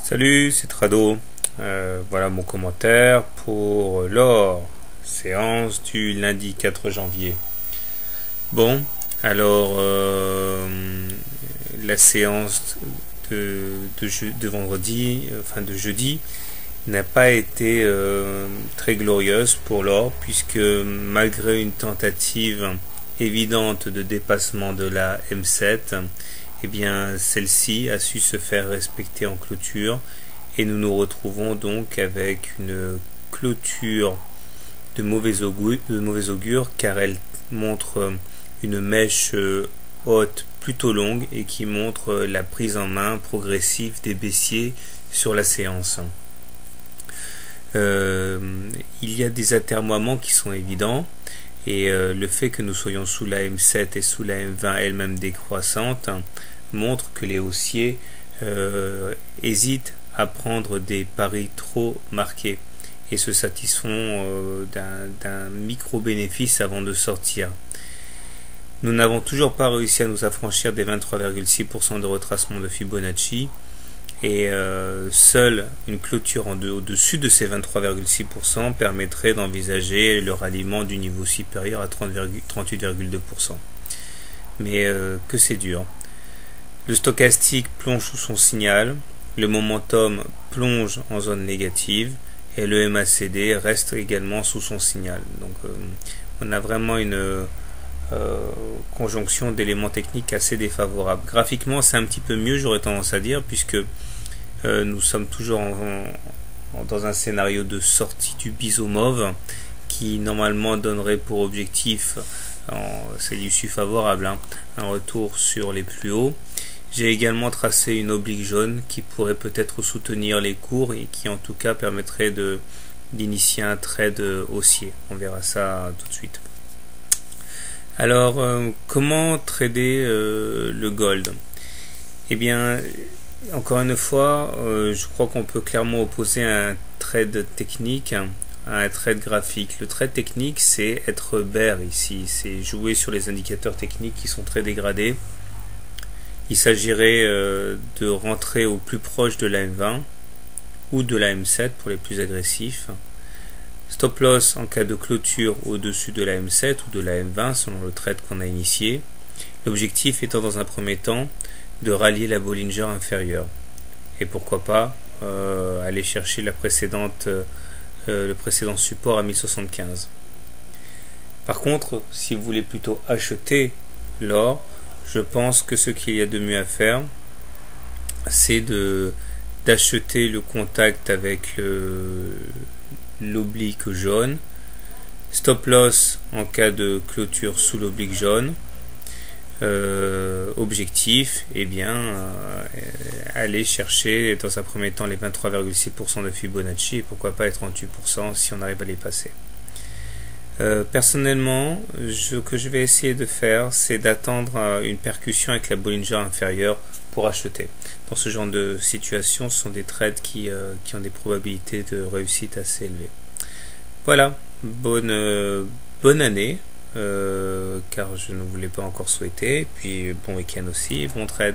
Salut, c'est Trado. Voilà mon commentaire pour l'or, séance du lundi 4 janvier. Bon, alors la séance de vendredi, enfin de jeudi, n'a pas été très glorieuse pour l'or, puisque malgré une tentative évidente de dépassement de la M7, eh bien celle-ci a su se faire respecter en clôture, et nous nous retrouvons donc avec une clôture de mauvais augure, car elle montre une mèche haute plutôt longue et qui montre la prise en main progressive des baissiers sur la séance. Il y a des atermoiements qui sont évidents, et le fait que nous soyons sous la M7 et sous la M20 elle-même décroissante montre que les haussiers hésitent à prendre des paris trop marqués et se satisfont d'un micro-bénéfice avant de sortir. Nous n'avons toujours pas réussi à nous affranchir des 23,6% de retracement de Fibonacci, et seule une clôture au-dessus de ces 23,6% permettrait d'envisager le ralliement du niveau supérieur à 38,2%. Mais que c'est dur. Le stochastique plonge sous son signal, le momentum plonge en zone négative, et le MACD reste également sous son signal. Donc on a vraiment une conjonction d'éléments techniques assez défavorables. Graphiquement, c'est un petit peu mieux, j'aurais tendance à dire, puisque nous sommes toujours dans un scénario de sortie du biseau mauve qui normalement donnerait pour objectif, c'est l'issue favorable, un retour sur les plus hauts. J'ai également tracé une oblique jaune qui pourrait peut-être soutenir les cours et qui en tout cas permettrait d'initier un trade haussier. On verra ça tout de suite. Alors, comment trader le gold? Eh bien, encore une fois, je crois qu'on peut clairement opposer un trade technique à un trade graphique. Le trade technique, c'est être bear ici, c'est jouer sur les indicateurs techniques qui sont très dégradés. Il s'agirait de rentrer au plus proche de la M20 ou de la M7 pour les plus agressifs. Stop loss en cas de clôture au-dessus de la M7 ou de la M20 selon le trade qu'on a initié. L'objectif étant dans un premier temps de rallier la Bollinger inférieure. Et pourquoi pas aller chercher le précédent support à 1075. Par contre, si vous voulez plutôt acheter l'or, je pense que ce qu'il y a de mieux à faire, c'est d'acheter le contact avec l'oblique jaune, stop loss en cas de clôture sous l'oblique jaune, objectif, eh bien aller chercher dans un premier temps les 23,6% de Fibonacci, et pourquoi pas les 38% si on arrive à les passer. Personnellement, ce que je vais essayer de faire, c'est d'attendre une percussion avec la Bollinger inférieure pour acheter. Dans ce genre de situation, ce sont des trades qui ont des probabilités de réussite assez élevées. Voilà, bonne année, car je ne vous l'ai pas encore souhaité, et puis bon week-end aussi, bon trade.